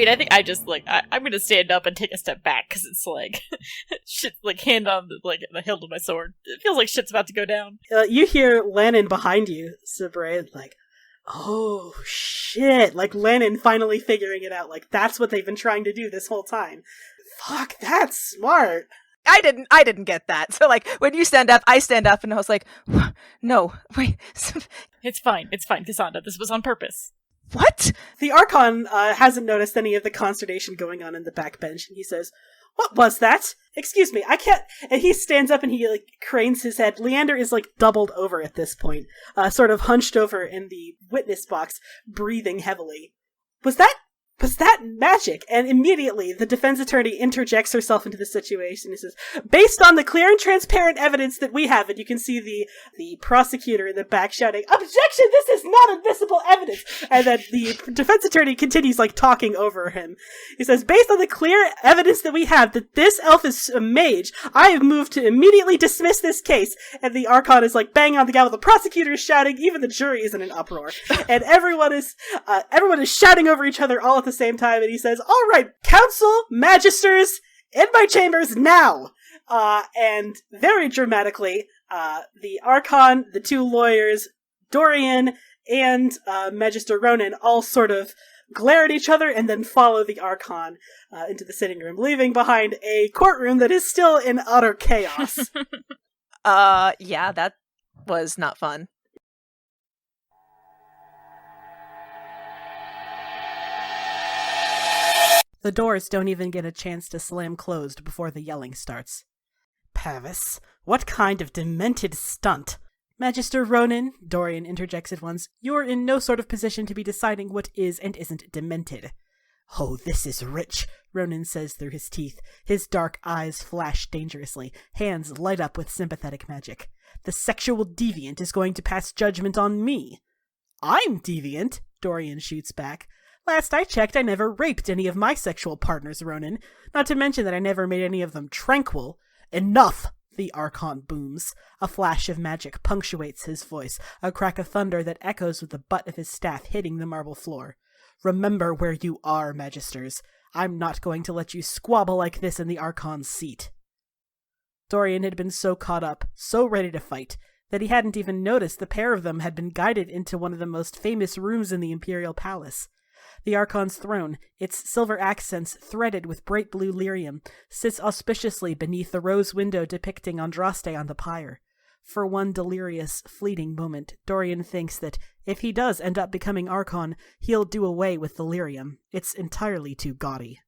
mean, I think I just, I'm gonna stand up and take a step back, because it's, shit, hand on, the hilt of my sword. It feels like shit's about to go down. You hear Lannon behind you, Sabre, oh, shit. Lannon finally figuring it out. That's what they've been trying to do this whole time. Fuck, that's smart. I didn't get that. So, when you stand up, I stand up, and I was like, no, wait. It's fine, Cassandra. This was on purpose. What? The Archon hasn't noticed any of the consternation going on in the back bench, and he says, "What was that? Excuse me, I can't..." And he stands up and he, cranes his head. Leander is, doubled over at this point, sort of hunched over in the witness box, breathing heavily. Was that magic? And immediately, the defense attorney interjects herself into the situation and says, "Based on the clear and transparent evidence that we have," and you can see the prosecutor in the back shouting, "Objection! This is not admissible evidence!" And then the defense attorney continues, talking over him. He says, "Based on the clear evidence that we have that this elf is a mage, I have moved to immediately dismiss this case." And the Archon is, banging on the gavel. The prosecutor is shouting. Even the jury is in an uproar. And everyone is shouting over each other all at the same time, and he says, "All right, counsel, magisters, in my chambers now!" And very dramatically, the Archon, the two lawyers, Dorian, and Magister Ronan all sort of glare at each other and then follow the Archon into the sitting room, leaving behind a courtroom that is still in utter chaos. Yeah, that was not fun. The doors don't even get a chance to slam closed before the yelling starts. "Purvis, what kind of demented stunt?" "Magister Ronan," Dorian interjects at once, "you're in no sort of position to be deciding what is and isn't demented." "Oh, this is rich," Ronan says through his teeth. His dark eyes flash dangerously, hands light up with sympathetic magic. "The sexual deviant is going to pass judgment on me." "I'm deviant," Dorian shoots back. "Last I checked, I never raped any of my sexual partners, Ronan. Not to mention that I never made any of them tranquil." "Enough!" the Archon booms. A flash of magic punctuates his voice, a crack of thunder that echoes with the butt of his staff hitting the marble floor. "Remember where you are, Magisters. I'm not going to let you squabble like this in the Archon's seat." Dorian had been so caught up, so ready to fight, that he hadn't even noticed the pair of them had been guided into one of the most famous rooms in the Imperial Palace. The Archon's throne, its silver accents threaded with bright blue lyrium, sits auspiciously beneath the rose window depicting Andraste on the pyre. For one delirious, fleeting moment, Dorian thinks that if he does end up becoming Archon, he'll do away with the lyrium. It's entirely too gaudy.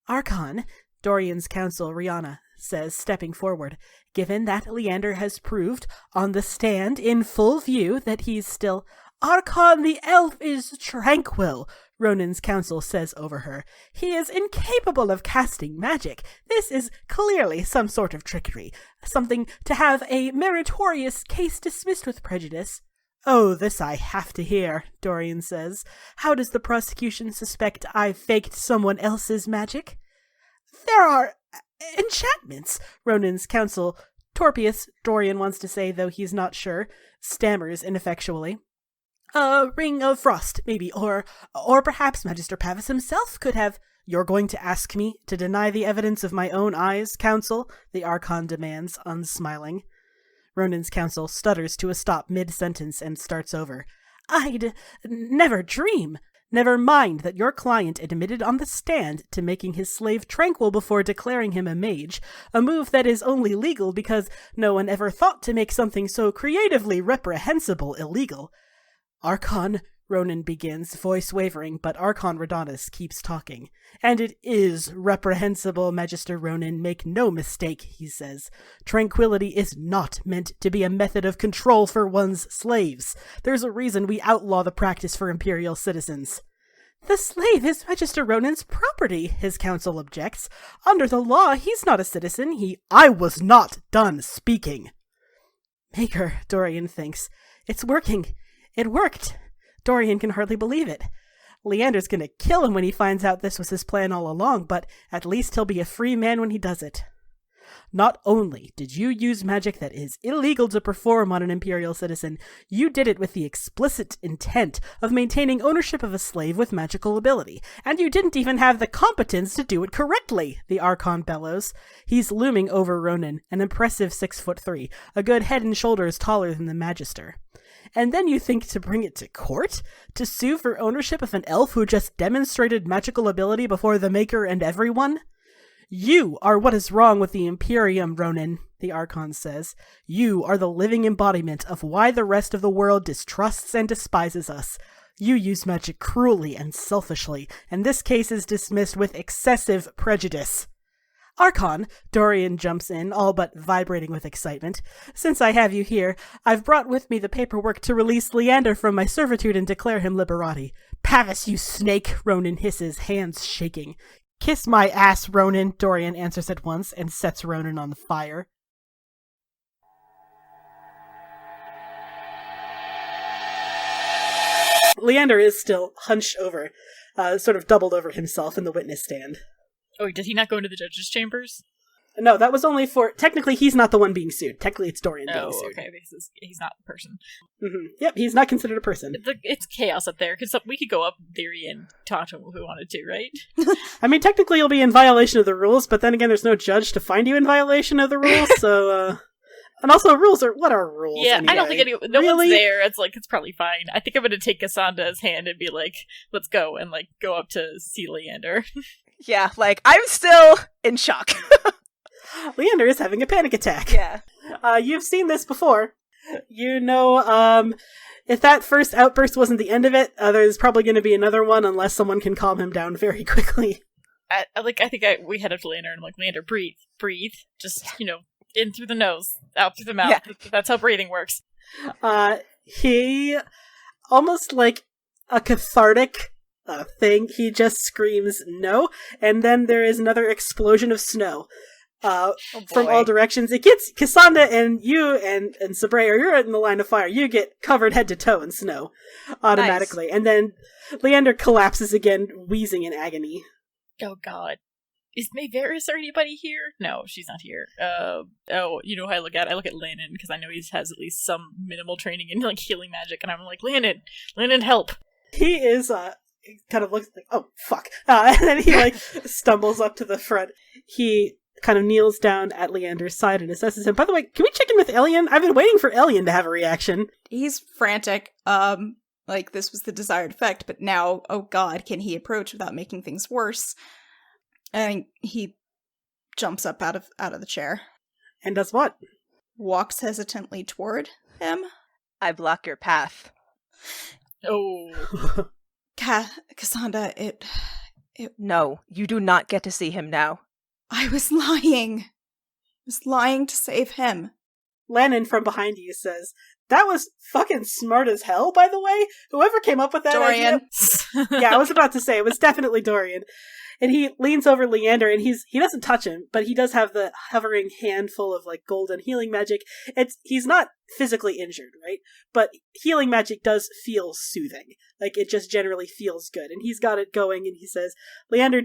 "Archon," Dorian's counsel Rihanna says, stepping forward, "given that Leander has proved, on the stand in full view, that he's still—" "Archon the elf is tranquil," Ronan's counsel says over her. "He is incapable of casting magic. This is clearly some sort of trickery. Something to have a meritorious case dismissed with prejudice." "Oh, this I have to hear," Dorian says. "How does the prosecution suspect I've faked someone else's magic?" "There are enchantments," Ronan's counsel Torpius, Dorian wants to say, though he's not sure, stammers ineffectually. "A ring of frost, maybe, or perhaps Magister Pavis himself could have—" "You're going to ask me to deny the evidence of my own eyes, counsel?" the Archon demands, unsmiling. Ronan's counsel stutters to a stop mid-sentence and starts over. "I'd never dream—" "Never mind that your client admitted on the stand to making his slave tranquil before declaring him a mage, a move that is only legal because no one ever thought to make something so creatively reprehensible illegal." "Archon," Ronan begins, voice wavering, but Archon Radanas keeps talking. "And it is reprehensible, Magister Ronan, make no mistake," he says. "Tranquility is not meant to be a method of control for one's slaves. There's a reason we outlaw the practice for Imperial citizens." "The slave is Magister Ronan's property," his counsel objects. "Under the law, he's not a citizen, "I was not done speaking." "Maker," Dorian thinks. "It's working. It worked." Dorian can hardly believe it. Leander's gonna kill him when he finds out this was his plan all along, but at least he'll be a free man when he does it. Not only did you use magic that is illegal to perform on an Imperial citizen, you did it with the explicit intent of maintaining ownership of a slave with magical ability, and you didn't even have the competence to do it correctly, the Archon bellows. He's looming over Ronan, an impressive 6'3", a good head and shoulders taller than the Magister. And then you think to bring it to court? To sue for ownership of an elf who just demonstrated magical ability before the Maker and everyone? You are what is wrong with the Imperium, Ronan, the Archon says. You are the living embodiment of why the rest of the world distrusts and despises us. You use magic cruelly and selfishly, and this case is dismissed with excessive prejudice. Archon, Dorian jumps in, all but vibrating with excitement. Since I have you here, I've brought with me the paperwork to release Leander from my servitude and declare him liberati. Pavis, you snake, Ronan hisses, hands shaking. Kiss my ass, Ronan, Dorian answers at once and sets Ronan on fire. Leander is still hunched over, sort of doubled over himself in the witness stand. Oh, did he not go into the judge's chambers? No, that was only for... Technically, he's not the one being sued. Technically, it's Dorian being sued. Okay, because he's not a person. Mm-hmm. Yep, he's not considered a person. It's chaos up there, because we could go up in theory and talk to him if we wanted to, right? I mean, technically, you'll be in violation of the rules, but then again, there's no judge to find you in violation of the rules, so, And also, what are rules? Yeah, anyway? I don't think one's there. It's probably fine. I think I'm gonna take Cassandra's hand and be like, let's go, and, go up to see Leander. Yeah, I'm still in shock. Leander is having a panic attack. Yeah. You've seen this before. You know, if that first outburst wasn't the end of it, there's probably going to be another one unless someone can calm him down very quickly. We head up to Leander and I'm like, Leander, breathe. Just, in through the nose, out through the mouth. Yeah. That's how breathing works. He, almost like a cathartic thing, he just screams no, and then there is another explosion of snow. From all directions. It gets Cassandra and you and Sabraya, you're in the line of fire. You get covered head to toe in snow automatically. Nice. And then Leander collapses again, wheezing in agony. Oh god. Is Mayveris or anybody here? No, she's not here. You know how I look at Landon, because I know he has at least some minimal training in healing magic, and I'm like, Landon, help. He is kind of looks like, oh fuck. And then he stumbles up to the front. He kind of kneels down at Leander's side and assesses him. By the way, can we check in with Elian? I've been waiting for Elian to have a reaction. He's frantic. This was the desired effect, but now, oh god, can he approach without making things worse? And he jumps up out of the chair. And does what? Walks hesitantly toward him. I block your path. Oh. Cassandra, it... No, you do not get to see him now. I was lying. I was lying to save him. Lannon from behind you says, that was fucking smart as hell, by the way. Whoever came up with that Dorian. idea... Yeah, I was about to say, it was definitely Dorian. And he leans over Leander, and he doesn't touch him, but he does have the hovering handful of golden healing magic. He's not physically injured, right? But healing magic does feel soothing. It just generally feels good. And he's got it going, and he says, Leander,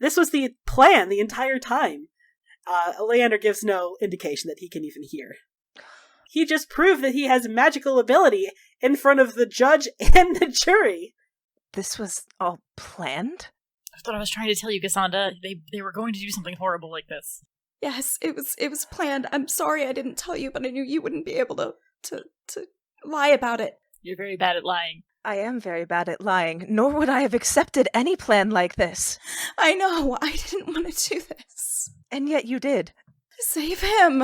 this was the plan the entire time. Leander gives no indication that he can even hear. He just proved that he has magical ability in front of the judge and the jury. This was all planned? I thought I was trying to tell you, Cassandra. They were going to do something horrible like this. Yes, it was planned. I'm sorry I didn't tell you, but I knew you wouldn't be able to lie about it. You're very bad at lying. I am very bad at lying, nor would I have accepted any plan like this. I know, I didn't want to do this. And yet you did. Save him.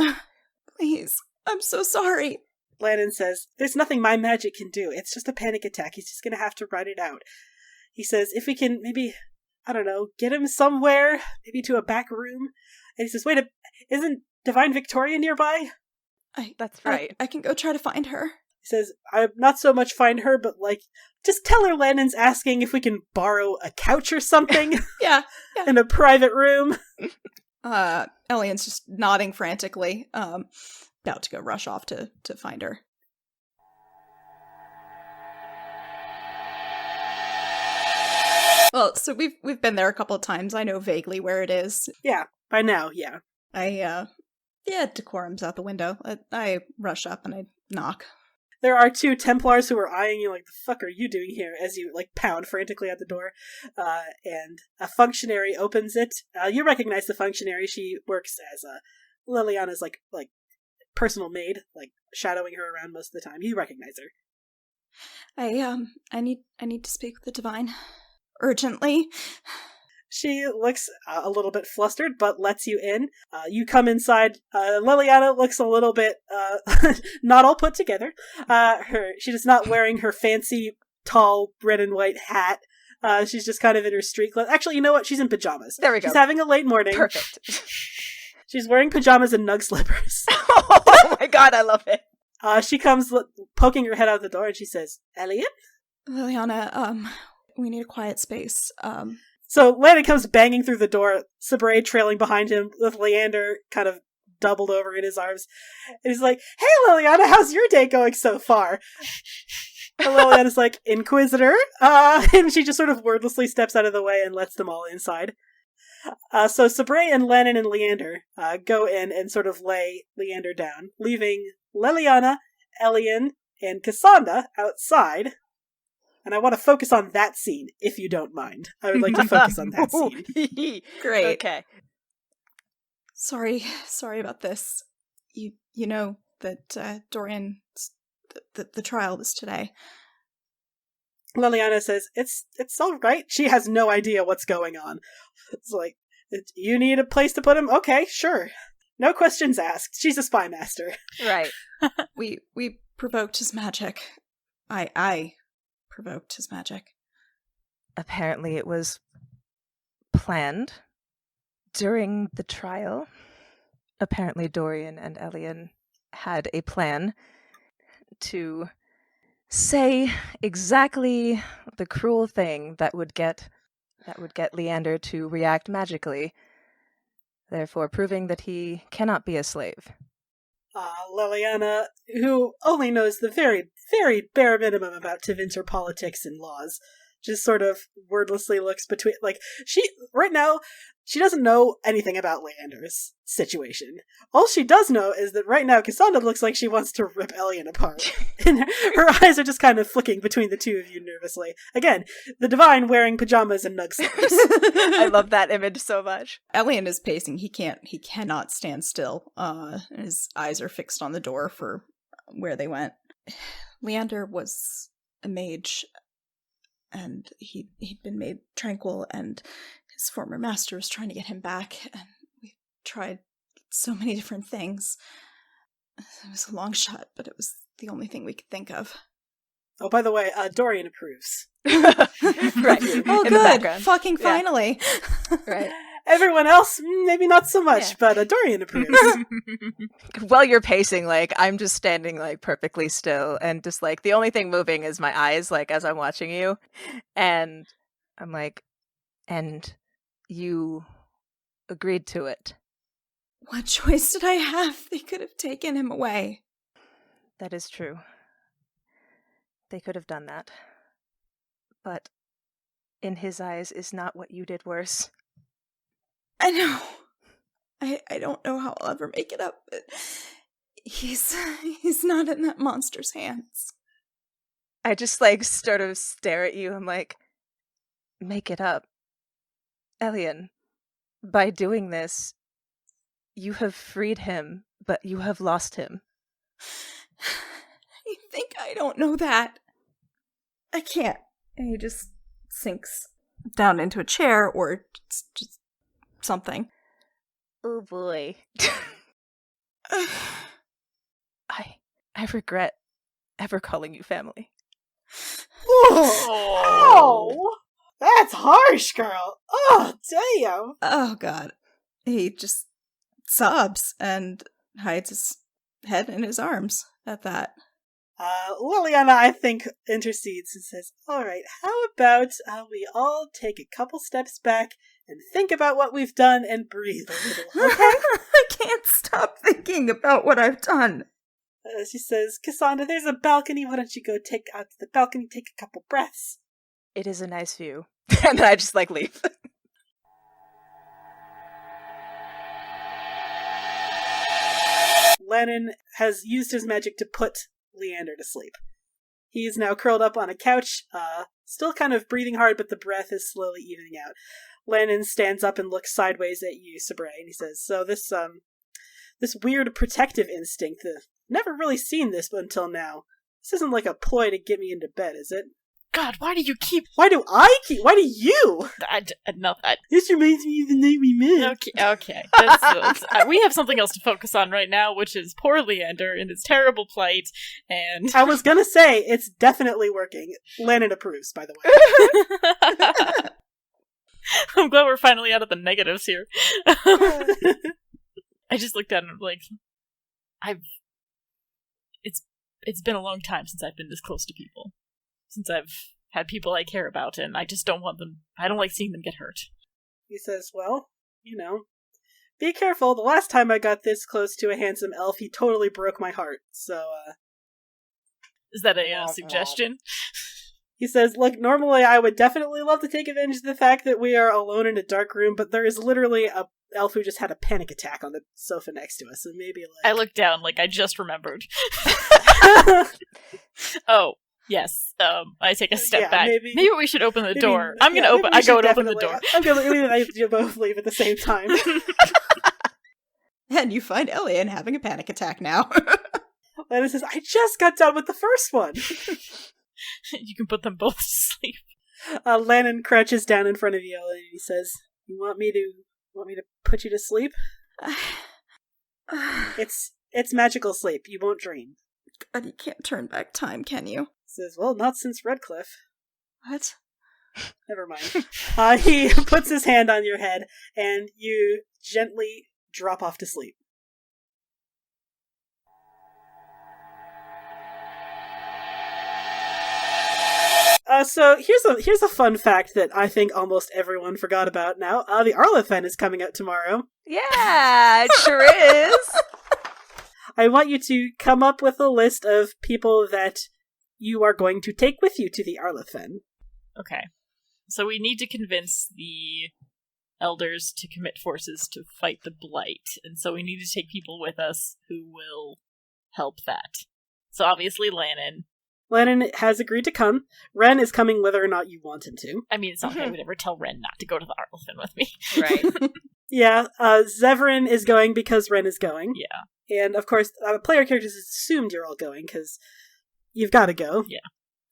Please, I'm so sorry. Landon says, there's nothing my magic can do. It's just a panic attack. He's just going to have to ride it out. He says, if we can maybe, I don't know, get him somewhere, maybe to a back room. And he says, wait, isn't Divine Victoria nearby? That's right. I can go try to find her. He says, I'm not so much find her, but just tell her Landon's asking if we can borrow a couch or something. Yeah. In a private room. Elian's just nodding frantically, about to go rush off to find her. Well, so we've been there a couple of times. I know vaguely where it is. Yeah, by now, yeah. decorum's out the window. I rush up and I knock. There are 2 Templars who are eyeing you like, the fuck are you doing here? As you, like, pound frantically at the door. And a functionary opens it. You recognize the functionary. She works as Liliana's, like personal maid, like, shadowing her around most of the time. You recognize her. I need to speak with the Divine. Urgently. She looks a little bit flustered, but lets you in. You come inside. Liliana looks a little bit not all put together. She's not wearing her fancy, tall, red and white hat. She's just kind of in her street clothes. Actually, you know what? She's in pajamas. There we go. She's having a late morning. Perfect. She's wearing pajamas and nug slippers. Oh my god, I love it. She comes poking her head out the door and she says, Elliot? Liliana, we need a quiet space. So Landon comes banging through the door, Sabre trailing behind him with Leander kind of doubled over in his arms. And he's like, hey Liliana, how's your day going so far? And Liliana's like, Inquisitor? And she just sort of wordlessly steps out of the way and lets them all inside. So Sabre and Lennon and Leander go in and sort of lay Leander down, leaving Liliana, Elian, and Cassandra outside. And I want to focus on that scene, if you don't mind. I would like to focus on that scene. Great. Okay. Sorry about this. You know that Dorian, the trial was today. Liliana says, it's all right. She has no idea what's going on. It's like, you need a place to put him? Okay, sure. No questions asked. She's a spy master. Right. We provoked his magic. I provoked his magic. Apparently it was planned during the trial. Apparently Dorian and Elian had a plan to say exactly the cruel thing that would get Leander to react magically, therefore proving that he cannot be a slave. Liliana, who only knows the very, very bare minimum about Tevinter politics and laws, just sort of wordlessly looks between, like, right now, she doesn't know anything about Leander's situation. All she does know is that right now Cassandra looks like she wants to rip Elian apart. And her eyes are just kind of flicking between the two of you nervously. Again, the Divine wearing pajamas and nug slippers. I love that image so much. Elian is pacing. He cannot stand still. His eyes are fixed on the door for where they went. Leander was a mage, and he'd been made tranquil, and his former master was trying to get him back, and we tried so many different things. It was a long shot, but it was the only thing we could think of. Oh, by the way, Dorian approves. Right. Oh, good. Fucking finally. Right. Everyone else, maybe not so much, Yeah. but Dorian approves. While you're pacing, like, I'm just standing, like, perfectly still, and just, like, the only thing moving is my eyes, like, as I'm watching you, and I'm like, and you agreed to it. What choice did I have? They could have taken him away. That is true. They could have done that. But in his eyes is not what you did worse. I know. I don't know how I'll ever make it up, but he's not in that monster's hands. I just, like, sort of stare at you. I'm like, make it up. Elian, by doing this, you have freed him, but you have lost him. You think I don't know that? I can't. And he just sinks down into a chair or just something. Oh boy. I regret ever calling you family. Oh, that's harsh, girl. Oh, damn. Oh, God. He just sobs and hides his head in his arms at that. Liliana, I think, intercedes and says, all right, how about we all take a couple steps back and think about what we've done and breathe a little, okay? I can't stop thinking about what I've done. She says, Cassandra, there's a balcony. Why don't you go take out to the balcony, take a couple breaths? It is a nice view. And then I just, like, leave. Lennon has used his magic to put Leander to sleep. He's now curled up on a couch, still kind of breathing hard, but the breath is slowly evening out. Lennon stands up and looks sideways at you, Sabre, and he says, so this weird protective instinct, never really seen this until now. This isn't like a ploy to get me into bed, is it? God, why do you keep... Why do you? This reminds me of the night we met. Okay. We have something else to focus on right now, which is poor Leander in his terrible plight, and... I was gonna say, it's definitely working. Lennon approves, by the way. I'm glad we're finally out of the negatives here. I just looked at him like... It's been a long time since I've been this close to people. Since I've had people I care about, and I just don't want them... I don't like seeing them get hurt. He says, well, be careful. The last time I got this close to a handsome elf, he totally broke my heart, so, Is that a suggestion? He says, look, normally I would definitely love to take advantage of the fact that we are alone in a dark room, but there is literally a elf who just had a panic attack on the sofa next to us, so maybe, I looked down, I just remembered. Oh. Yes. I take a step back. Maybe we should open the door. I'm going to open... I go and open the door. I'm going to you both leave at the same time. And you find Elian having a panic attack now. Lennon says, I just got done with the first one. You can put them both to sleep. Lennon crouches down in front of you, and he says, you want me to put you to sleep? It's magical sleep. You won't dream. God, you can't turn back time, can you? Says, well, not since Redcliffe. What? Never mind. He puts his hand on your head, and you gently drop off to sleep. So here's a fun fact that I think almost everyone forgot about now. The Arlethen is coming out tomorrow. Yeah, it sure is. I want you to come up with a list of people that you are going to take with you to the Arlethen. Okay. So we need to convince the elders to commit forces to fight the Blight, and so we need to take people with us who will help that. So obviously Lannon. Lannon has agreed to come. Ren is coming whether or not you want him to. I mean, it's not like I would ever tell Ren not to go to the Arlethen with me. Right. Yeah, Zevran is going because Ren is going. Yeah. And, of course, player characters assumed you're all going, because you've got to go. Yeah.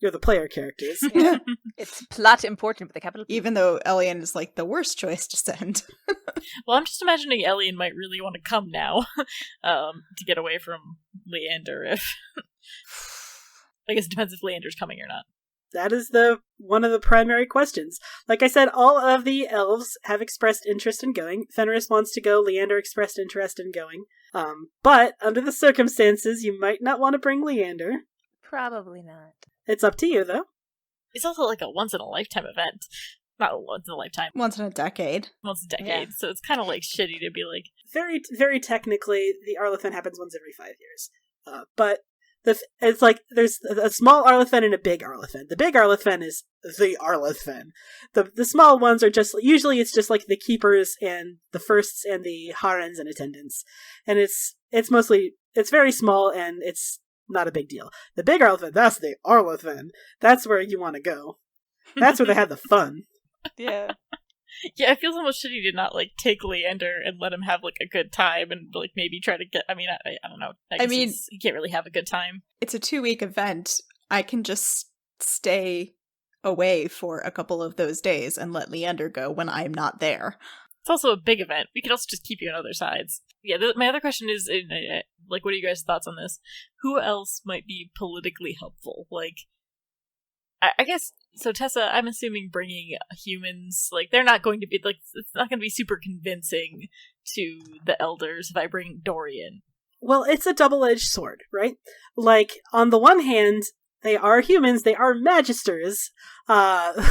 You're the player characters. Yeah. It's plot important with a capital P. Even though Elian is, the worst choice to send. Well, I'm just imagining Elian might really want to come now, to get away from Leander, if... I guess it depends if Leander's coming or not. That is one of the primary questions. Like I said, all of the elves have expressed interest in going. Fenris wants to go. Leander expressed interest in going. But under the circumstances, you might not want to bring Leander. Probably not. It's up to you, though. It's also like a once-in-a-lifetime event. Not a once-in-a-lifetime. Once in a decade. Once a decade. Yeah. So it's kind of shitty to be like... Very, very technically, the Arlethen happens once every 5 years. But... it's like there's a small Arlethen and a big Arlethen. The big Arlethen is the Arlethen. The small ones are usually it's just like the keepers and the firsts and the Harens and attendants. And it's very small and it's not a big deal. The big Arlethen, that's the Arlethen. That's where you want to go. That's where they have the fun. Yeah. Yeah, I feel so much shitty to not, take Leander and let him have, a good time and, maybe try to get... I mean, I don't know. I mean... He can't really have a good time. It's a 2-week event. I can just stay away for a couple of those days and let Leander go when I'm not there. It's also a big event. We could also just keep you on other sides. Yeah, my other question is, what are you guys' thoughts on this? Who else might be politically helpful? I guess... So Tessa, I'm assuming bringing humans, they're not going to be, it's not going to be super convincing to the elders if I bring Dorian. Well, it's a double-edged sword, right? On the one hand, they are humans, they are magisters,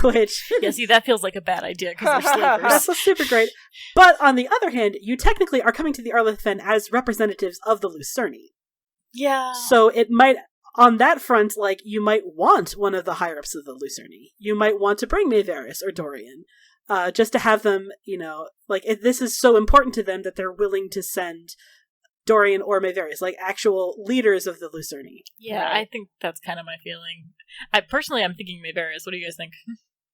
which... Yeah, see, that feels like a bad idea because they're slavers. That's super great. But on the other hand, you technically are coming to the Arlethen as representatives of the Lucerni. Yeah. So it might... On that front, you might want one of the higher-ups of the Lucerni. You might want to bring Maevaris or Dorian, just to have them, this is so important to them that they're willing to send Dorian or Mayverius, like actual leaders of the Lucerni. Yeah, Right. I think that's kind of my feeling. I'm thinking Mayverius. What do you guys think?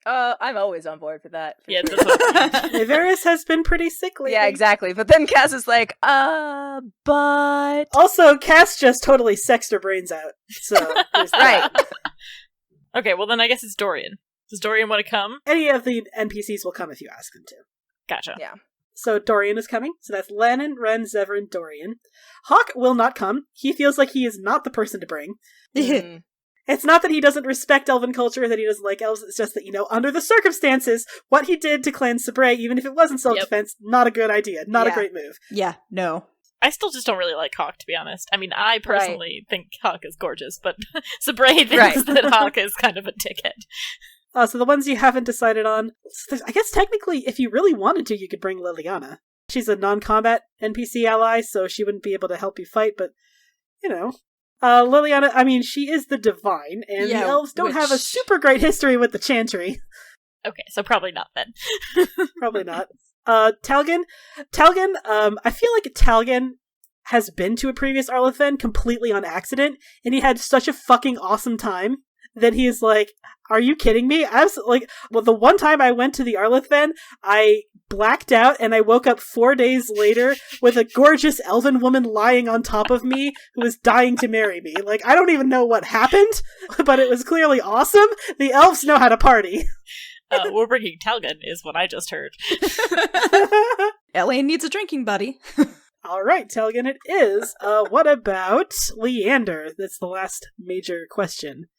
I'm always on board for that. For Yeah, sure. that's what I Mayverius has been pretty sickly. Yeah, exactly. But then Cass is like, but... Also, Cass just totally sexed her brains out. So, there's that. Right. Okay, well then I guess it's Dorian. Does Dorian want to come? Any of the NPCs will come if you ask them to. Gotcha. Yeah. So Dorian is coming. So that's Lannan, Ren, Zevran, Dorian. Hawk will not come. He feels like he is not the person to bring. Mm. It's not that he doesn't respect elven culture, that he doesn't like elves, it's just that, under the circumstances, what he did to Clan Sabre, even if it wasn't self-defense, not a good idea, not a Yeah. great move. Yeah, no. I still just don't really like Hawk, to be honest. I mean, I personally think Hawk is gorgeous, but Sabre thinks that Hawk is kind of a dickhead. So the ones you haven't decided on, I guess technically, if you really wanted to, you could bring Liliana. She's a non-combat NPC ally, so she wouldn't be able to help you fight, but, Liliana, I mean, she is the divine, and the elves don't have a super great history with the Chantry. Okay, so probably not then. Probably not. Talgan, I feel like Talgan has been to a previous Arlethen completely on accident, and he had such a fucking awesome time that he is like, are you kidding me? I was like, well, the one time I went to the Arlethen, I blacked out and I woke up 4 days later with a gorgeous elven woman lying on top of me who was dying to marry me. Like, I don't even know what happened, but it was clearly awesome. The elves know how to party. We're bringing Talgan, is what I just heard. Elaine needs a drinking buddy. All right, Talgan, it is. What about Leander? That's the last major question.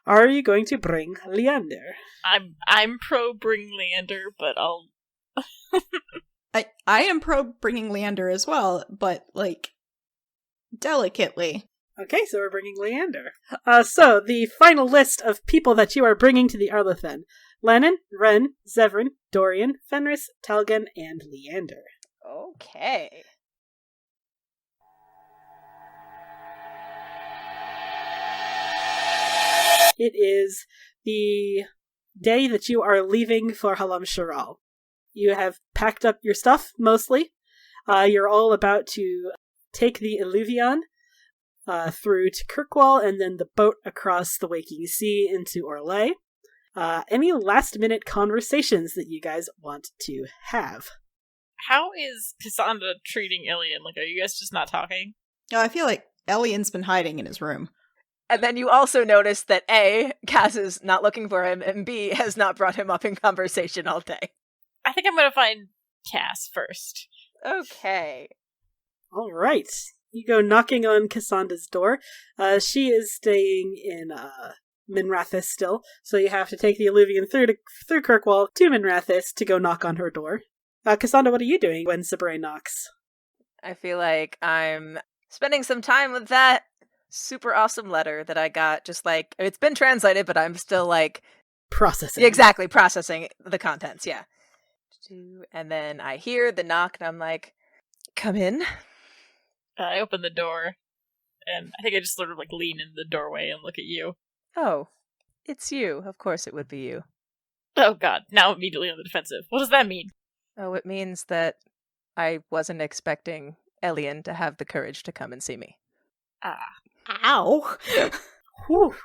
Are you going to bring Leander? I'm pro bring Leander, but I'll. I am pro bringing Leander as well, but delicately. Okay, so we're bringing Leander. So the final list of people that you are bringing to the Arlethen: Lannan, Ren, Zevran, Dorian, Fenris, Talgan, and Leander. Okay. It is the day that you are leaving for Halamshiral. You have packed up your stuff, mostly. You're all about to take the Illuvion through to Kirkwall and then the boat across the Waking Sea into Orlais. Any last-minute conversations that you guys want to have? How is Cassandra treating Ilian? Are you guys just not talking? Oh, I feel like Elian's been hiding in his room. And then you also notice that A, Cass is not looking for him, and B, has not brought him up in conversation all day. I think I'm gonna find Cass first. Okay. All right. You go knocking on Cassandra's door. She is staying in Minrathis still, so you have to take the Illuvian through Kirkwall to Minrathis to go knock on her door. Cassandra, what are you doing when Sabre knocks? I feel like I'm spending some time with that super awesome letter that I got. Just it's been translated, but I'm still processing. Exactly, processing the contents, yeah. And then I hear the knock, and I'm like, come in. I open the door, and I think I just sort of lean in the doorway and look at you. Oh, it's you. Of course it would be you. Oh god, now immediately on the defensive. What does that mean? Oh, it means that I wasn't expecting Elian to have the courage to come and see me. Ah. Ow! Whew.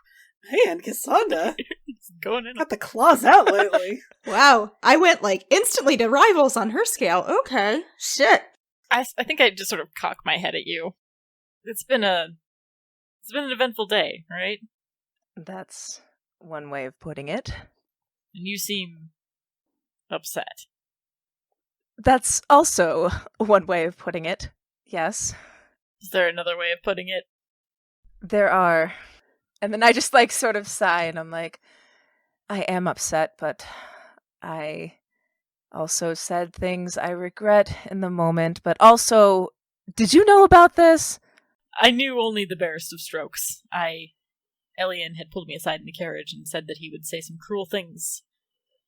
Man, Cassandra It's going in. got the claws out lately. Wow, I went instantly to rivals on her scale. Okay, shit. I think I just sort of cock my head at you. It's been an eventful day, right? That's one way of putting it. And you seem upset. That's also one way of putting it. Yes. Is there another way of putting it? There are. And then I just sort of sigh, and I'm like, I am upset, but I also said things I regret in the moment, but also, did you know about this? I knew only the barest of strokes. Elian had pulled me aside in the carriage and said that he would say some cruel things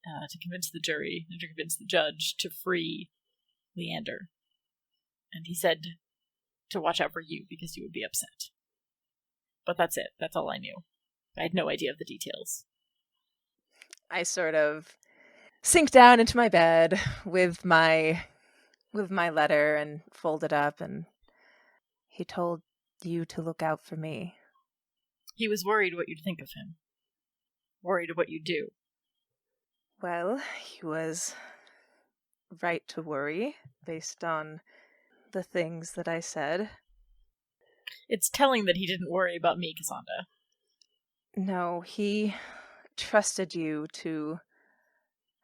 to convince the jury and to convince the judge to free Leander. And he said to watch out for you because you would be upset. But that's it. That's all I knew. I had no idea of the details. I sort of sink down into my bed with my letter and fold it up, and He told you to look out for me. He was worried what you'd think of him. Worried what you'd do. Well, he was right to worry, based on the things that I said. It's telling that he didn't worry about me, Cassandra. No, he trusted you to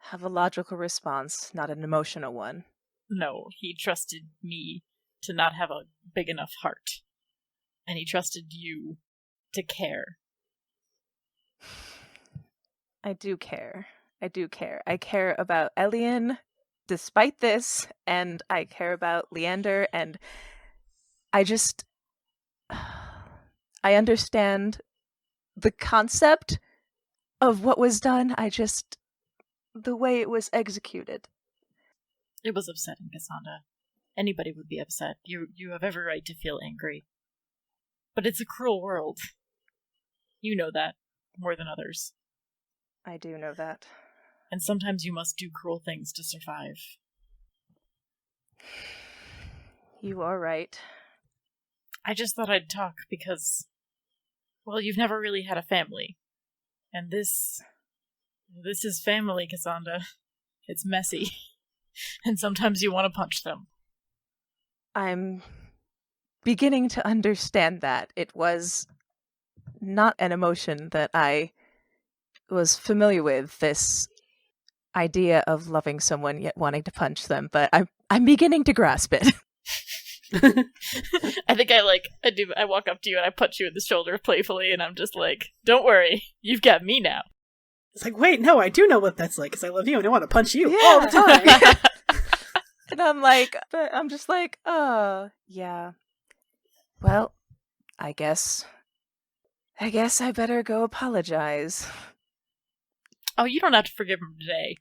have a logical response, not an emotional one. No, he trusted me to not have a big enough heart. And he trusted you to care. I do care. I care about Elian, despite this, and I care about Leander, and I understand the concept of what was done. The way it was executed. It was upsetting, Cassandra. Anybody would be upset. You have every right to feel angry. But it's a cruel world. You know that, more than others. I do know that. And sometimes you must do cruel things to survive. You are right. I just thought I'd talk because, well, you've never really had a family. And this is family, Cassandra. It's messy. And sometimes you want to punch them. I'm beginning to understand that. It was not an emotion that I was familiar with, this idea of loving someone yet wanting to punch them, but I'm beginning to grasp it. I think I walk up to you and I punch you in the shoulder playfully, and I'm just like, don't worry, you've got me now. It's like, wait, no, I do know what that's like, because I love you and I want to punch you all the time. And I'm just like, oh, yeah. Well, I guess I better go apologize. Oh, you don't have to forgive him today.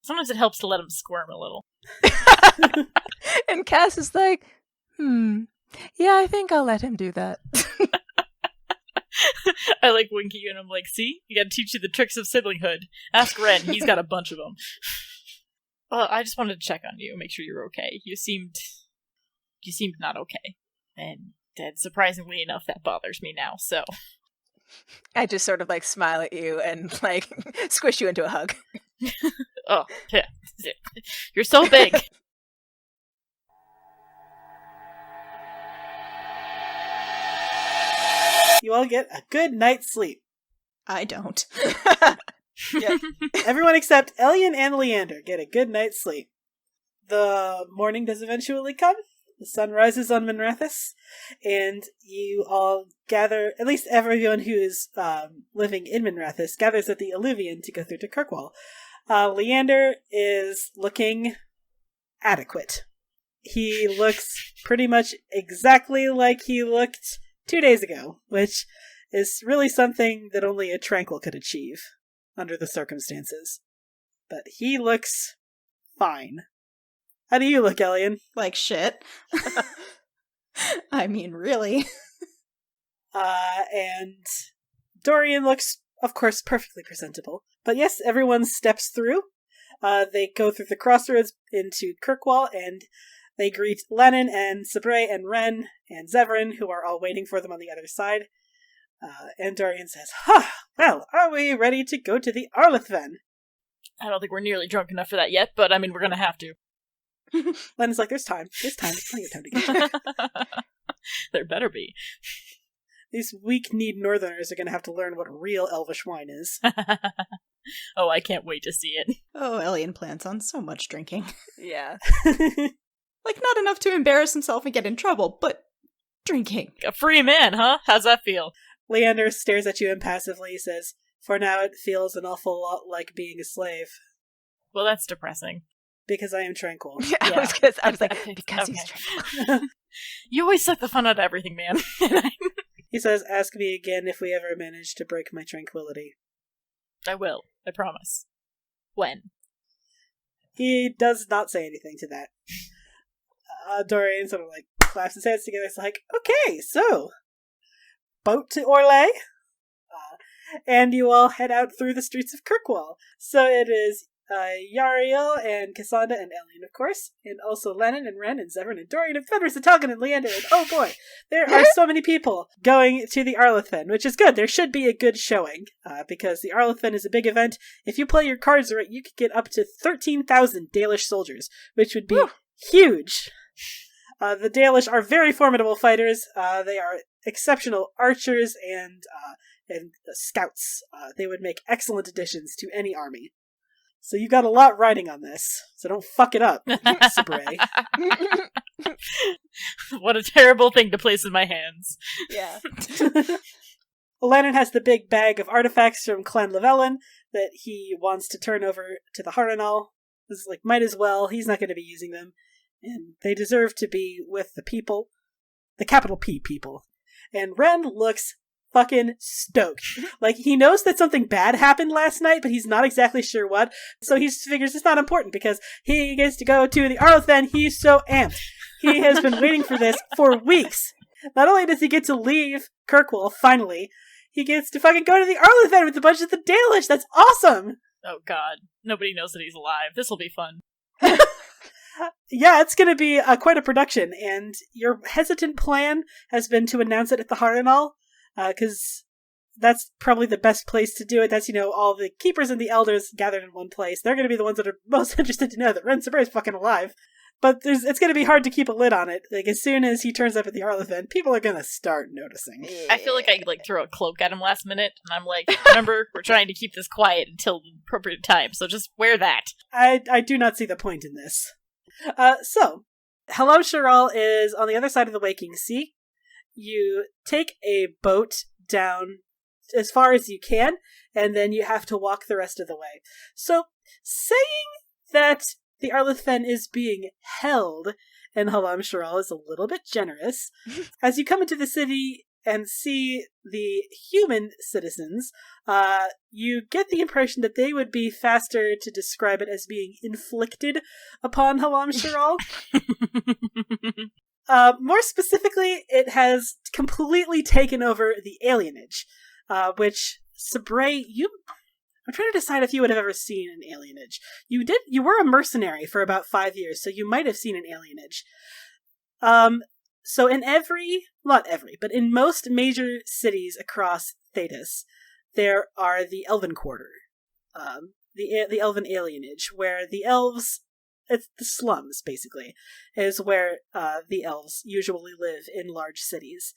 Sometimes it helps to let him squirm a little. And Cass is like, yeah, I think I'll let him do that. I like wink at you and I'm like, see? You gotta teach you the tricks of siblinghood. Ask Ren, he's got a bunch of them. Well, I just wanted to check on you, make sure you're okay. You seemed not okay. And surprisingly enough, that bothers me now, so. I just sort of smile at you and squish you into a hug. Oh, yeah. You're so big. You all get a good night's sleep. I don't. Yep. Everyone except Elian and Leander get a good night's sleep. The morning does eventually come. The sun rises on Minrathis, and you all gather, at least everyone who is living in Minrathis, gathers at the Alluvion to go through to Kirkwall. Leander is looking adequate. He looks pretty much exactly like he looked 2 days ago, which is really something that only a tranquil could achieve under the circumstances. But he looks fine. How do you look, Elian? Like shit. I mean, really. And Dorian looks, of course, perfectly presentable. But yes, everyone steps through. They go through the crossroads into Kirkwall, and they greet Lennon and Sabre and Ren and Zevran, who are all waiting for them on the other side. And Dorian says, well, are we ready to go to the Arlith then? I don't think we're nearly drunk enough for that yet, but I mean, we're gonna have to. Lennon's like, there's time. There's plenty of time to get. There better be. These weak-kneed northerners are going to have to learn what real elvish wine is. Oh, I can't wait to see it. Oh, Elian plans on so much drinking. Yeah. Not enough to embarrass himself and get in trouble, but drinking. A free man, huh? How's that feel? Leander stares at you impassively. He says, for now it feels an awful lot like being a slave. Well, that's depressing. Because I am tranquil. Yeah, Yeah. I was like, because he's tranquil. You always suck the fun out of everything, man. He says, ask me again if we ever manage to break my tranquility. I will. I promise. When? He does not say anything to that. Dorian sort of claps his hands together. It's like, okay, so, boat to Orlais, and you all head out through the streets of Kirkwall. So it is Yariel and Cassandra and Elian, of course, and also Lennon and Ren and Zevran and Dorian and Fenris and Talgan and Leander, and oh boy, there are so many people going to the Arlethen, which is good. There should be a good showing, because the Arlethen is a big event. If you play your cards right, you could get up to 13,000 Dalish soldiers, which would be huge. The Dalish are very formidable fighters. They are exceptional archers and scouts. They would make excellent additions to any army. So you got a lot riding on this, so don't fuck it up, Sabray. What a terrible thing to place in my hands. Yeah. Lennon has the big bag of artifacts from Clan Llewellyn that he wants to turn over to the Harrenhal. This is like, might as well, he's not going to be using them. And they deserve to be with the people. The capital P people. And Ren looks fucking stoked. Like, he knows that something bad happened last night, but he's not exactly sure what. So he figures it's not important because he gets to go to the Arlethen. He's so amped. He has been waiting for this for weeks. Not only does he get to leave Kirkwall, finally, he gets to fucking go to the Arlethen with a bunch of the Dalish. That's awesome! Oh god. Nobody knows that he's alive. This'll be fun. Yeah, it's going to be quite a production, and your hesitant plan has been to announce it at the Harrenhal, because that's probably the best place to do it. That's, all the keepers and the elders gathered in one place. They're going to be the ones that are most interested to know that Ren Sabray is fucking alive. But it's going to be hard to keep a lid on it. Like, as soon as he turns up at the Arlethen, people are going to start noticing. I feel like I throw a cloak at him last minute, and I'm like, remember, we're trying to keep this quiet until the appropriate time, so just wear that. I do not see the point in this. So, Halamshiral is on the other side of the Waking Sea. You take a boat down as far as you can, and then you have to walk the rest of the way. So, saying that the Arlethen is being held in Halamshiral is a little bit generous. As you come into the city and see the human citizens, you get the impression that they would be faster to describe it as being inflicted upon Halamshiral. More specifically, it has completely taken over the alienage, which, Sabray, I'm trying to decide if you would have ever seen an alienage. You were a mercenary for about 5 years, so you might have seen an alienage. So in but in most major cities across Thedas, there are the Elven Quarter, the Elven alienage, where the elves, it's the slums, basically, is where the elves usually live in large cities.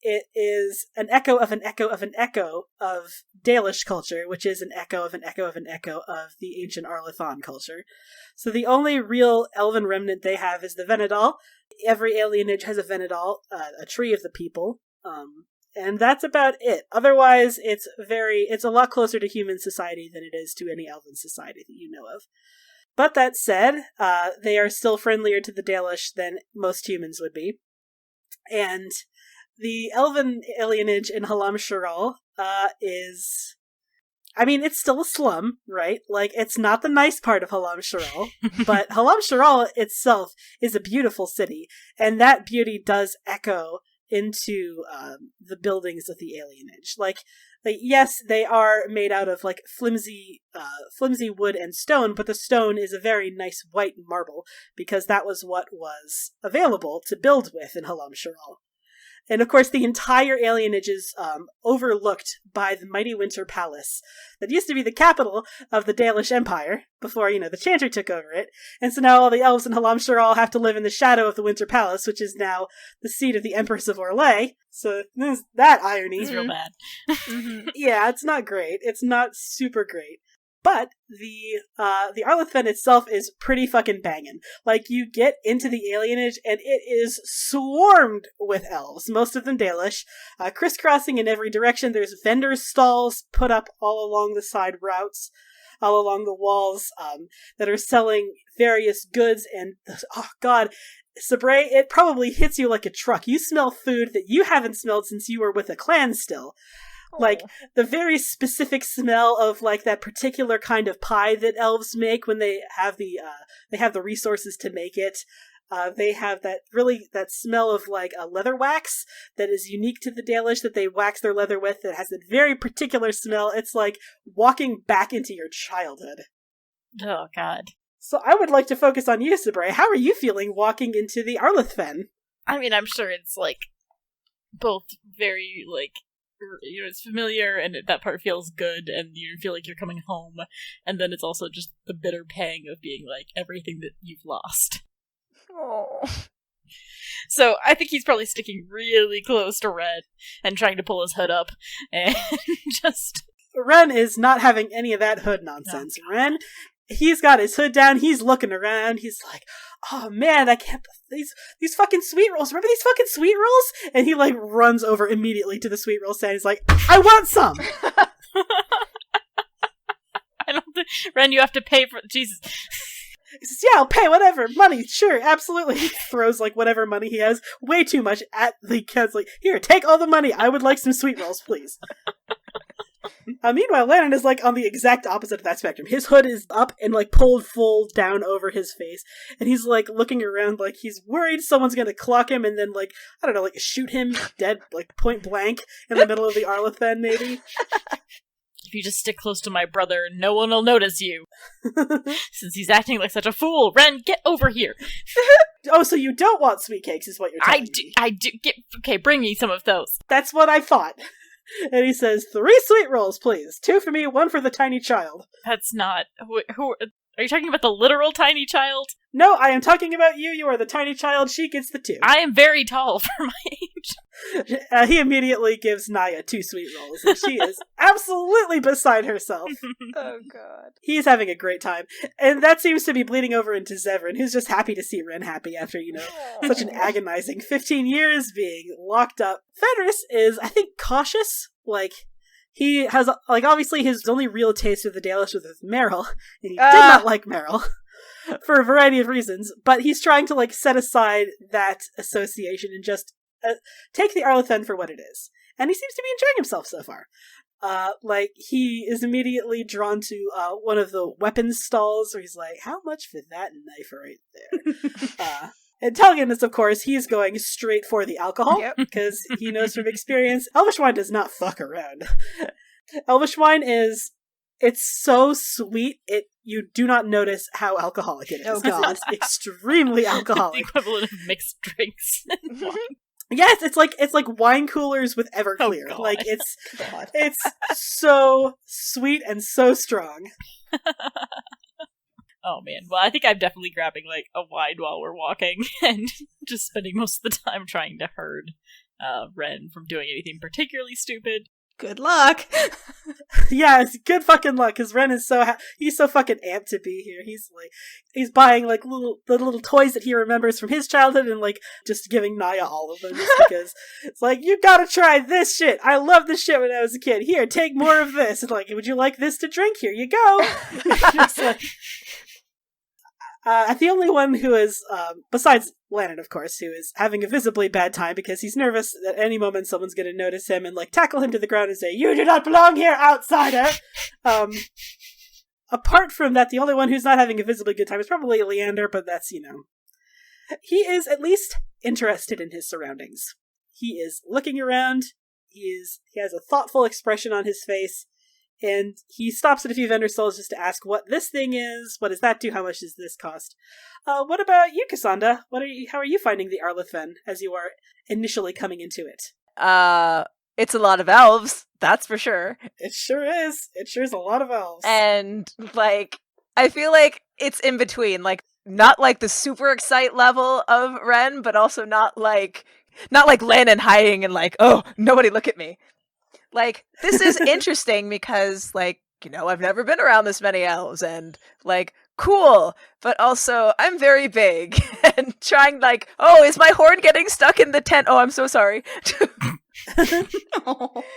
It is an echo of an echo of an echo of Dalish culture, which is an echo of an echo of an echo of the ancient Arlethan culture. So the only real elven remnant they have is the Venedal. Every alienage has a Venedal, a tree of the people, and that's about it. Otherwise, it's a lot closer to human society than it is to any elven society that you know of. But that said, they are still friendlier to the Dalish than most humans would be. And the elven alienage in Halamshiral is... it's still a slum, right? Like, it's not the nice part of Halamshiral, but Halamshiral itself is a beautiful city, and that beauty does echo into the buildings of the alienage. Like, yes, they are made out of, like, flimsy wood and stone, but the stone is a very nice white marble, because that was what was available to build with in Halamshiral. And of course, the entire alienage is overlooked by the mighty Winter Palace that used to be the capital of the Dalish Empire before, the Chantry took over it. And so now all the elves in Halamshiral have to live in the shadow of the Winter Palace, which is now the seat of the Empress of Orlais. So there's that irony. It's real bad. Yeah, it's not great. It's not super great. But the Arlethen itself is pretty fucking banging. Like, you get into the alienage, and it is swarmed with elves, most of them Dalish, crisscrossing in every direction. There's vendor stalls put up all along the side routes, all along the walls, that are selling various goods, and, oh god, Sabray, it probably hits you like a truck. You smell food that you haven't smelled since you were with a clan still. Like, the very specific smell of, like, that particular kind of pie that elves make when they have the resources to make it. They have that smell of like a leather wax that is unique to the Dalish that they wax their leather with. That has a very particular smell. It's like walking back into your childhood. Oh, God. So I would like to focus on you, Sabre. How are you feeling walking into the Arlithfen? I mean, I'm sure it's, like, both very, like, it's familiar, and that part feels good, and you feel like you're coming home, and then it's also just the bitter pang of being, like, everything that you've lost. Oh. So I think he's probably sticking really close to Ren and trying to pull his hood up, and just... Ren is not having any of that hood nonsense. No. Ren, he's got his hood down, he's looking around, he's like, oh man, I can't, these fucking sweet rolls, remember these fucking sweet rolls? And he like runs over immediately to the sweet roll stand, he's like, I want some! I don't think, Ren, you have to pay for, Jesus. He says, yeah, I'll pay, whatever, money, sure, absolutely. He throws like whatever money he has, way too much at the kids, like, here, take all the money, I would like some sweet rolls, please. Meanwhile, Lennon is like on the exact opposite of that spectrum. His hood is up and like pulled full down over his face, and he's like looking around like he's worried someone's gonna clock him and then like, I don't know, like shoot him dead, like point blank in the middle of the Arlithen, maybe. If you just stick close to my brother, no one will notice you. Since he's acting like such a fool. Ren, get over here. Oh, so you don't want sweet cakes is what you're telling me. I do. Okay, bring me some of those. That's what I thought. And he says, 3 sweet rolls, please. 2 for me, 1 for the tiny child. That's not... Who are you talking about the literal tiny child? No, I am talking about you. You are the tiny child. She gets the 2. I am very tall for my age. He immediately gives Naya 2 sweet rolls, and she is absolutely beside herself. Oh, God. He's having a great time. And that seems to be bleeding over into Zevran, who's just happy to see Ren happy after, such an agonizing 15 years being locked up. Fenris is, I think, cautious. Like, he has, like, obviously his only real taste of the Dalish was with Meryl, and he did not like Meryl. For a variety of reasons, but he's trying to, like, set aside that association and just take the Arlithen for what it is. And he seems to be enjoying himself so far. Like, he is immediately drawn to one of the weapons stalls where he's like, how much for that knife right there? And telling us, of course, he's going straight for the alcohol, because he knows from experience, Elvish wine does not fuck around. Elvish wine is... It's so sweet, you do not notice how alcoholic it is. Oh, God. It's extremely alcoholic. The equivalent of mixed drinks. Yes, it's like wine coolers with Everclear. Oh, like, it's so sweet and so strong. Oh, man. Well, I think I'm definitely grabbing, like, a wine while we're walking, and just spending most of the time trying to herd Ren from doing anything particularly stupid. Good luck. Yeah, it's good fucking luck, because Ren is he's so fucking amped to be here. He's buying, like, the little toys that he remembers from his childhood and, like, just giving Naya all of them, just because it's like, you gotta try this shit. I loved this shit when I was a kid. Here, take more of this. And, like, would you like this to drink? Here you go. Just, like... the only one who is, besides Lannon, of course, who is having a visibly bad time because he's nervous that at any moment someone's going to notice him and, like, tackle him to the ground and say, you do not belong here, outsider! Apart from that, the only one who's not having a visibly good time is probably Leander, but that's, he is at least interested in his surroundings. He is looking around, he has a thoughtful expression on his face, and he stops at a few vendor stalls just to ask what this thing is, what does that do, how much does this cost? What about you, Cassandra? How are you finding the Arlithen as you are initially coming into it? It's a lot of elves, that's for sure. It sure is. It sure is a lot of elves. And, like, I feel like it's in between, like, not like the super excite level of Ren, but also not like Lannon hiding and like, oh, nobody look at me. Like, this is interesting because, like, I've never been around this many elves, and, like, cool, but also, I'm very big, and trying, like, oh, is my horn getting stuck in the tent? Oh, I'm so sorry.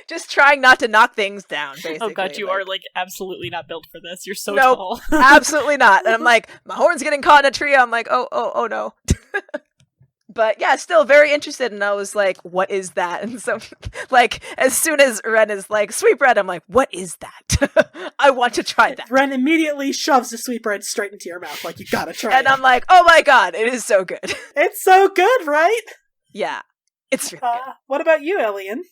Just trying not to knock things down, basically. Oh god, you are, like, absolutely not built for this. You're so tall. Absolutely not. And I'm like, my horn's getting caught in a tree. I'm like, oh no. But yeah, still very interested, and I was like, what is that? And so, like, as soon as Ren is like, sweetbread, I'm like, what is that? I want to try that. Ren immediately shoves the sweetbread straight into your mouth, like, you gotta try And it. I'm like, oh my god, it is so good. It's so good, right? Yeah, it's really good. What about you, Elian?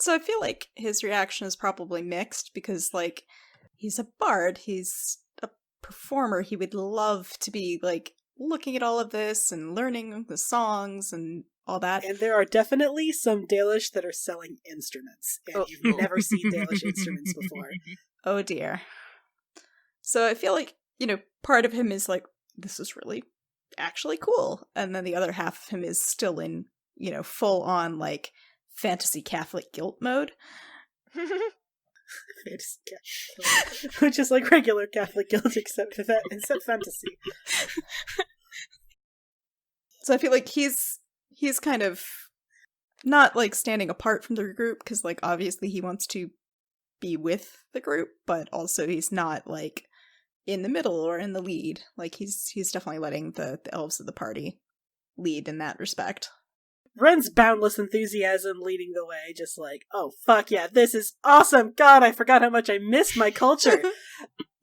So I feel like his reaction is probably mixed because, like, he's a bard, he's a performer, he would love to be, like, looking at all of this and learning the songs and all that. And there are definitely some Dalish that are selling instruments, and you've never seen Dalish instruments before. Oh dear. So I feel like, part of him is like, this is really actually cool. And then the other half of him is still in, full on, like, fantasy Catholic guilt mode. Which is like regular Catholic guilt, except fantasy. So I feel like he's kind of not, like, standing apart from the group, because, like, obviously he wants to be with the group, but also he's not, like, in the middle or in the lead. Like, he's definitely letting the elves of the party lead in that respect. Ren's boundless enthusiasm leading the way, just like, oh, fuck yeah, this is awesome! God, I forgot how much I missed my culture!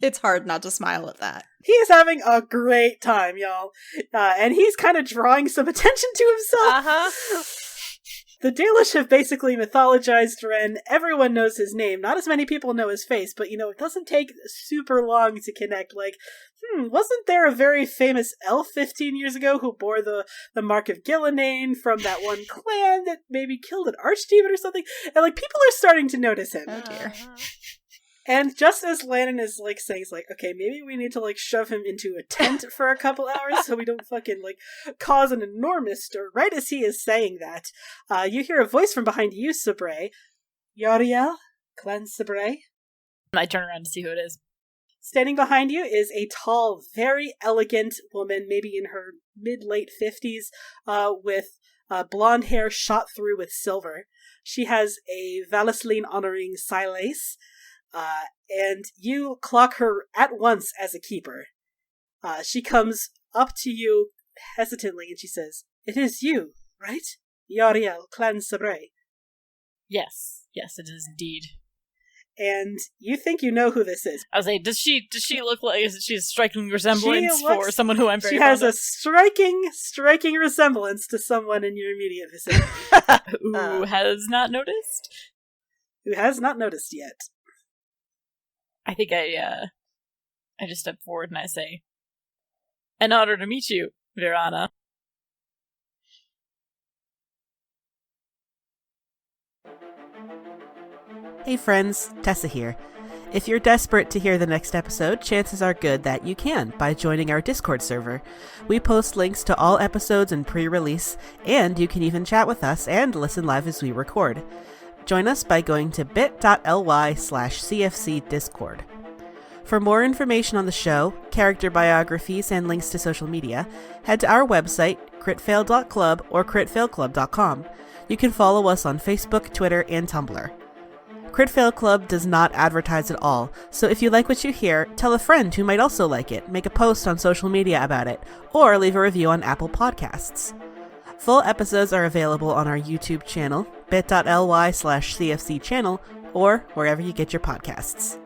It's hard not to smile at that. He's having a great time, y'all. And he's kind of drawing some attention to himself. Uh-huh. The Dalish have basically mythologized Ren. Everyone knows his name. Not as many people know his face, but, it doesn't take super long to connect. Like, wasn't there a very famous elf 15 years ago who bore the mark of Gillinane from that one clan that maybe killed an archdemon or something? And, like, people are starting to notice him. Oh dear. And just as Lannon is, like, saying, it's like, okay, maybe we need to, like, shove him into a tent for a couple hours so we don't fucking, like, cause an enormous stir. Right as he is saying that, you hear a voice from behind you, Sabre. Yariel? Clan Sabre? I turn around to see who it is. Standing behind you is a tall, very elegant woman, maybe in her mid-late 50s, with blonde hair shot through with silver. She has a Valisleen honoring silace. And you clock her at once as a keeper. She comes up to you hesitantly and she says, "It is you, right? Yariel, Clan Sabre." Yes, it is indeed. And you think you know who this is. I was like, does she look like she's a striking resemblance for someone who I'm very She has fond a striking resemblance to someone in your immediate vicinity. Who has not noticed? Who has not noticed yet. I think I just step forward and I say, "An honor to meet you, Virana." Hey friends, Tessa here. If you're desperate to hear the next episode, chances are good that you can by joining our Discord server. We post links to all episodes and pre-release, and you can even chat with us and listen live as we record. Join us by going to bit.ly/CFC-Discord. For more information on the show, character biographies, and links to social media, head to our website, critfail.club or critfailclub.com. You can follow us on Facebook, Twitter, and Tumblr. Critfail Club does not advertise at all, so if you like what you hear, tell a friend who might also like it, make a post on social media about it, or leave a review on Apple Podcasts. Full episodes are available on our YouTube channel, bit.ly/CFC channel, or wherever you get your podcasts.